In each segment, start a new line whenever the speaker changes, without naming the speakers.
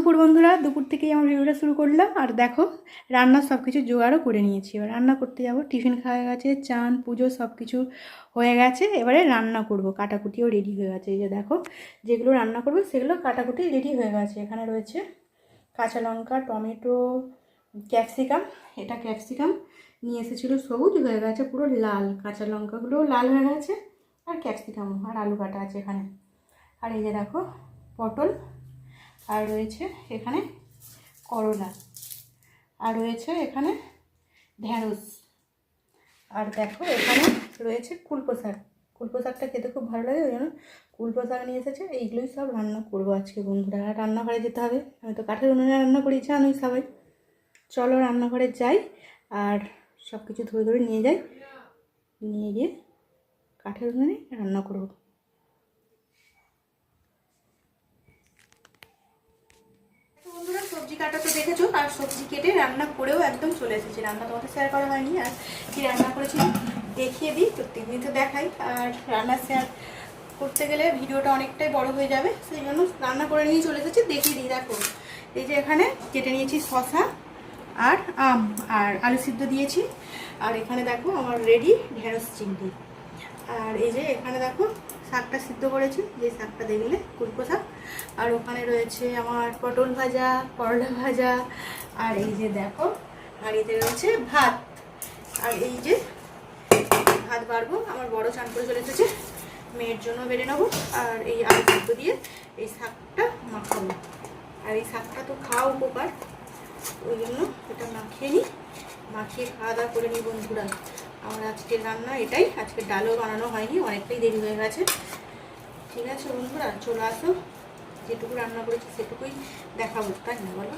দুপুর বন্ধুরা, দুপুর থেকেই আমার ভিডিওটা শুরু করলাম। আর দেখো রান্নার সব কিছু জোগাড়ও করে নিয়েছি। এবার রান্না করতে যাব। টিফিন খাওয়া গেছে, চান পুজো সব কিছু হয়ে গেছে। এবারে রান্না করব, কাটাকুটিও রেডি হয়ে গেছে। এই যে দেখো যেগুলো রান্না করবো সেগুলো কাটাকুটি রেডি হয়ে গেছে। এখানে রয়েছে কাঁচা লঙ্কা, টমেটো, ক্যাপসিকাম। এটা ক্যাপসিকাম নিয়ে এসেছিলো, সবুজ হয়ে গেছে পুরো লাল। কাঁচা লঙ্কাগুলোও লাল হয়ে গেছে, আর ক্যাপসিকামও, আর আলু কাটা আছে এখানে। আর এই যে দেখো পটল, আর রয়েছে এখানে করলা, আর রয়েছে এখানে ঢেঁড়স, আর দেখো এখানে রয়েছে কুলপো শাক। কুলপো শাকটা খেতে খুব ভালো লাগে, ওই জন্য কুলপো শাক নিয়ে এসেছে। এইগুলোই সব রান্না করবো আজকে বন্ধুরা। আর রান্নাঘরে যেতে হবে, আমি তো কাঠের উনুনে রান্না করি, জানোই সবাই। চলো রান্নাঘরে যাই আর সব কিছু ধরে ধরে নিয়ে যাই, নিয়ে গিয়ে কাঠের উনুনে রান্না করবো। বন্ধুরা সবজি কাটা তো দেখেছো, আর সবজি কেটে রান্না করেও একদম চলে এসেছি। রান্না তোমাদের শেয়ার করা হয়নি, আর কি রান্না করেছি দেখিয়ে দিই। প্রত্যেকদিন তো দেখাই, আর রান্না শেয়ার করতে গেলে ভিডিওটা অনেকটাই বড় হয়ে যাবে, সেই জন্য রান্না করে নিয়ে চলে এসেছি। দেখিয়ে দিই। দেখো এই যে এখানে কেটে নিয়েছি শসা আর আম, আর আলু সিদ্ধ দিয়েছি। আর এখানে দেখো আমার রেডি ঢেঁড়স চিংড়ি। আর এই যে এখানে দেখো শাকটা সিদ্ধ করেছি, যে শাকটা দেখলে কুলপো শাক। আর ওখানে রয়েছে আমার পটল ভাজা, করলা ভাজা, আর এই যে দেখো হাঁড়িতে রয়েছে ভাত। আর এই যে ভাত বাড়বো, আমার বড় চান করে চলে এসেছে, মেয়ের জন্য বেড়ে নেবো। আর এই আলু সিদ্ধ দিয়ে এই শাকটা মাখাবো। আর এই শাকটা তো খাওয়া উপকার, ওই জন্য এটা মাখিয়ে নিই, মাখিয়ে খাওয়া দাওয়া করে নিই বন্ধুরা। আমার আজকের রান্না এটাই। আজকে ডালও বানানো হয়নি, অনেকটাই দেরি হয়ে গেছে। ঠিক আছে বন্ধুরা, চলে আসো, যেটুকু রান্না করেছি সেটুকুই দেখাবো, তাই না বলো?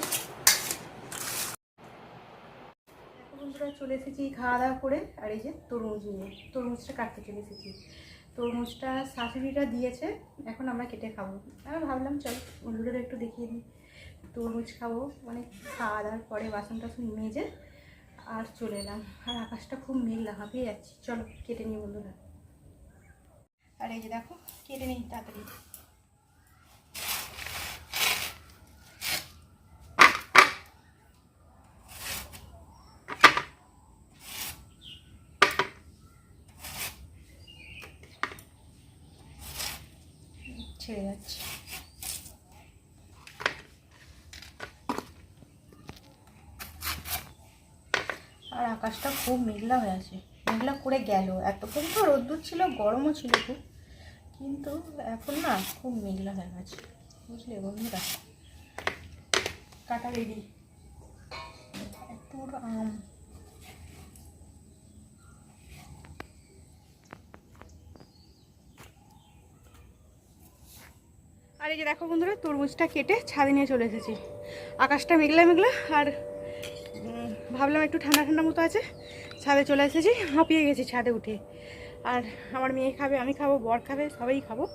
বন্ধুরা চলে এসেছি খাওয়া দাওয়া করে। আর এই যে তরমুজ নিয়ে, তরমুজটা কাটতে চলে এসেছি। তরমুজটা শাশুড়িটা দিয়েছে, এখন আমরা কেটে খাবো। আমি ভাবলাম চলো বন্ধুদের একটু দেখিয়ে দিই, তরমুজ খাবো। মানে খাওয়া দাওয়ার পরে বাসন টাসন মেজে আর চলে এলাম। আর আকাশটা খুব মেঘলা, হাঁপিয়ে যাচ্ছি। চলো কেটে নিই বন্ধুরা। আর এই যে দেখো কেটে নিই তাড়াতাড়ি। ছেড়ে যাচ্ছে। আর আকাশটা খুব মেঘলা হয়ে আছে, মেঘলা করে গেল। এতক্ষণ তো রোদ্দুর ছিল, গরমও ছিল খুব, কিন্তু এখন না খুব মেঘলা হয়ে গেছে, বুঝলে বন্ধুরা। কাটা রেডি। একটু আম, আর এই যে দেখো বন্ধুরা তরমুজটা কেটে ছাদে নিয়ে চলে এসেছি। আকাশটা মেঘলা মেঘলা, আর ভাবলাম একটু ঠান্ডা ঠান্ডা মতো আছে, ছাদে চলে এসেছি। হাঁপিয়ে গেছি ছাদে উঠে। আর আমার মেয়ে খাবে, আমি খাবো, বর খাবে, সবাই খাবো।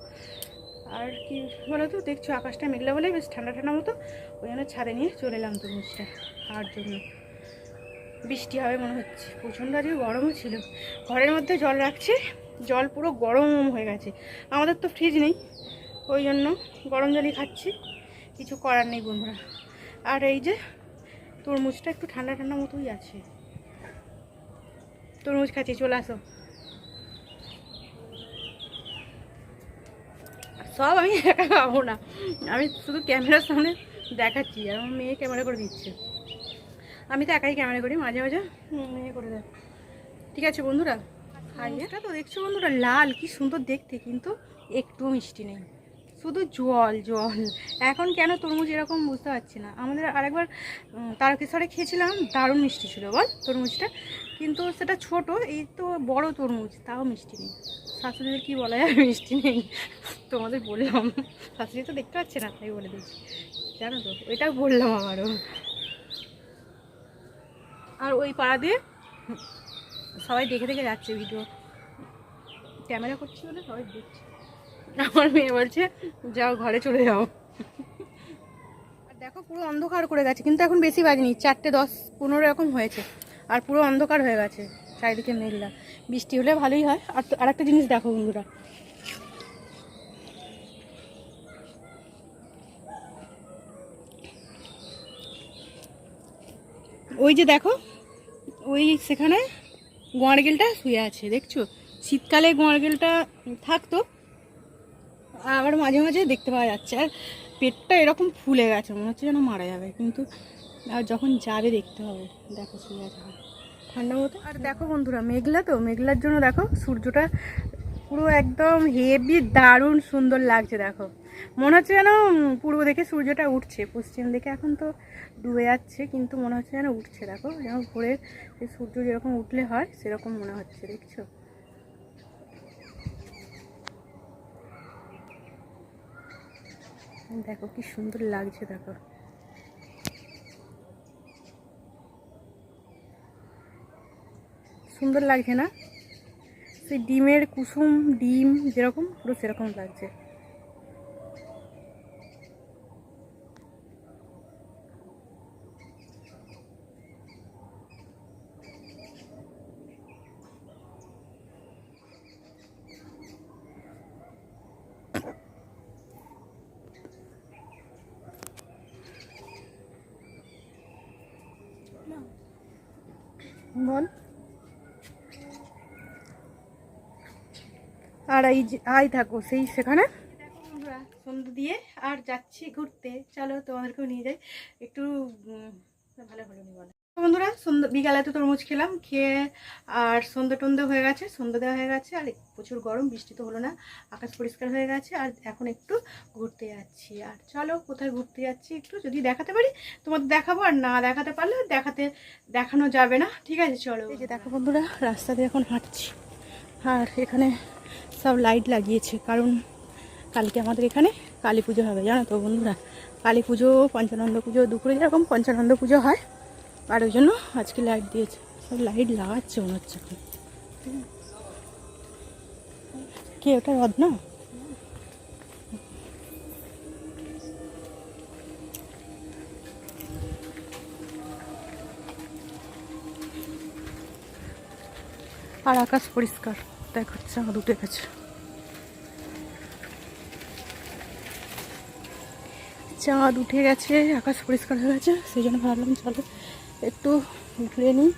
আর কি বলো তো, দেখছো আকাশটা মেঘলা বলে বেশ ঠান্ডা ঠান্ডা মতো, ওই জন্য ছাদে নিয়ে চলে এলাম তরমুজটা খাওয়ার জন্য। বৃষ্টি হবে মনে হচ্ছে, প্রচণ্ড আজকে গরমও ছিল। ঘরের মধ্যে জল রাখছি, জল পুরো গরম হয়ে গেছে। আমাদের তো ফ্রিজ নেই, ওই জন্য গরম জলই খাচ্ছি, কিছু করার নেই বন্ধুরা। আর এই যে তরমুজটা একটু ঠান্ডা ঠান্ডা মতোই আছে, তরমুজ খাচ্ছি, চলে আসো। সব আমি একা খাবো না, আমি শুধু ক্যামেরার সামনে দেখাচ্ছি, আর আমার মেয়ে ক্যামেরা করে দিচ্ছে। আমি তো একাই ক্যামেরা করি, মাঝে মাঝে মেয়ে করে দেয়। ঠিক আছে বন্ধুরা, খাই। এটা তো দেখছো বন্ধুরা লাল, কি সুন্দর দেখতে, কিন্তু একটু মিষ্টি নেই, শুধু জল জল। এখন কেন তরমুজ এরকম বুঝতে পারছি না। আমাদের আরেকবার তারকেশ্বরে খেয়েছিলাম, দারুণ মিষ্টি ছিল বল তরমুজটা, কিন্তু সেটা ছোট, এই তো বড় তরমুজ, তাও মিষ্টি নেই। শাশুড়িদের কী বলা যায়, মিষ্টি নেই। তোমাদের বললাম, শাশুড়ি তো দেখতে পাচ্ছে না, তাই বলে দিচ্ছি, জানো তো, ওইটাও বললাম আবারও। আর ওই পাড়া দিয়ে সবাই দেখে দেখে যাচ্ছে, ভিডিও ক্যামেরা করছি বলে সবাই দেখছে। আমার মেয়ে বলছে যাও ঘরে চলে যাও। আর দেখো পুরো অন্ধকার করে গেছে, কিন্তু এখন বেশি বাজেনি, 4:10-15 এরকম হয়েছে। আর পুরো অন্ধকার হয়ে গেছে, চারিদিকে মেঘলা। বৃষ্টি হলে ভালোই হয়। আর তো আরেকটা জিনিস দেখো বন্ধুরা, ওই যে দেখো ওই সেখানে গোয়ারগেলটা শুয়ে আছে, দেখছো? শীতকালে গোয়ারগেলটা থাকতো, আবার মাঝে মাঝে দেখতে পাওয়া যাচ্ছে। আর পেটটা এরকম ফুলে গেছে, মনে হচ্ছে যেন মারা যাবে, কিন্তু আর যখন যাবে দেখতে হবে। দেখো শুয়ে আছে ঠান্ডা মতো। আর দেখো বন্ধুরা, মেঘলা তো, মেঘলার জন্য দেখো সূর্যটা পুরো একদম হেভি দারুণ সুন্দর লাগছে। দেখো মনে হচ্ছে যেন পূর্ব দিকে সূর্যটা উঠছে, পশ্চিম দিকে এখন তো ডুবে যাচ্ছে, কিন্তু মনে হচ্ছে যেন উঠছে। দেখো যেন ভোরের সূর্য যেরকম উঠলে হয় সেরকম মনে হচ্ছে, দেখছো? দেখো কি সুন্দর লাগছে, দেখো সুন্দর লাগছে না? সেই ডিমের কুসুম ডিম যেরকম, পুরো সেরকম লাগছে। বল। আর এই যে আই থাকো সেই সেখানে। দেখো বন্ধুরা, সন্ধ্যা দিয়ে আর যাচ্ছি ঘুরতে, চলো তোমাদেরকেও নিয়ে যাই একটু। ভালো হলো নি বলো বন্ধুরা, সন্ধ্যা বিকালে তো তরমুজ খেলাম, খেয়ে আর সন্ধ্যা টন্ধে হয়ে গেছে, সন্ধ্যা দেওয়া হয়ে গেছে। আর প্রচুর গরম, বৃষ্টি তো হলো না, আকাশ পরিষ্কার হয়ে গেছে। আর এখন একটু ঘুরতে যাচ্ছি। আর চলো কোথায় ঘুরতে যাচ্ছি একটু যদি দেখাতে পারি তোমাদের দেখাবো, আর না দেখাতে পারলে দেখানো যাবে না, ঠিক আছে? চলো। এই যে দেখো বন্ধুরা, রাস্তা দিয়ে এখন হাঁটছি, আর এখানে সব লাইট লাগিয়েছে, কারণ কালকে আমাদের এখানে কালী পুজো হবে, জানো তো বন্ধুরা? কালী পুজো, পঞ্চানন্দ পুজো, দুপুরে যেরকম পঞ্চানন্দ পুজো হয়, আর ওই জন্য আজকে লাইট দিয়েছে। সব লাইট লাগাচ্ছে মনে হচ্ছে এখন। কে ওটা? রদ না? আর আকাশ পরিষ্কার, দেখো চাঁদ উঠে গেছে। চাঁদ উঠে গেছে, আকাশ পরিষ্কার হয়ে গেছে, সেই জন্য ভাবলাম চলো একটু ঘুরে নিই।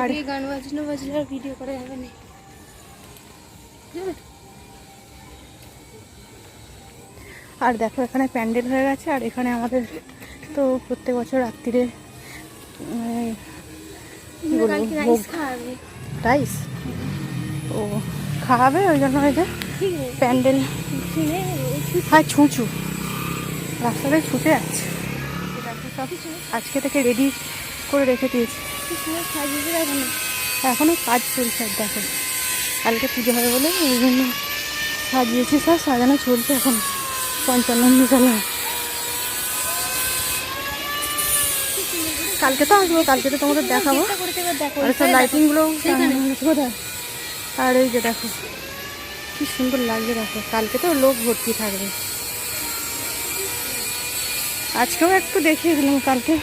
আর গান বাজলে আর ভিডিও করা যাবে না। আর দেখো এখানে প্যান্ডেল হয়ে গেছে, আর এখানে আমাদের তো প্রত্যেক বছর রাত্রিরে রাইস ও খাওয়াবে, ওই জন্য ওই যে প্যান্ডেল। হ্যাঁ, ছুঁচু রাস্তাটায় ছুটে যাচ্ছে। সব আজকে থেকে রেডি করে রেখে দিয়েছি, এখনো কাজ চলছে। দেখো কালকে পুজো হবে বলে ওই জন্য সাজিয়েছি, সব সাজানো চলছে এখন, পঞ্চানন্দ চলে। কালকে তো আসবো, কালকে তো তোমাদের দেখাবো, আর সব লাইটিংগুলো কোথায়। আর এই যে দেখো কি সুন্দর লাগছে, দেখো কালকে তো লোক ভর্তি থাকবে। আজকেও একটু দেখিয়ে দিলাম, কালকে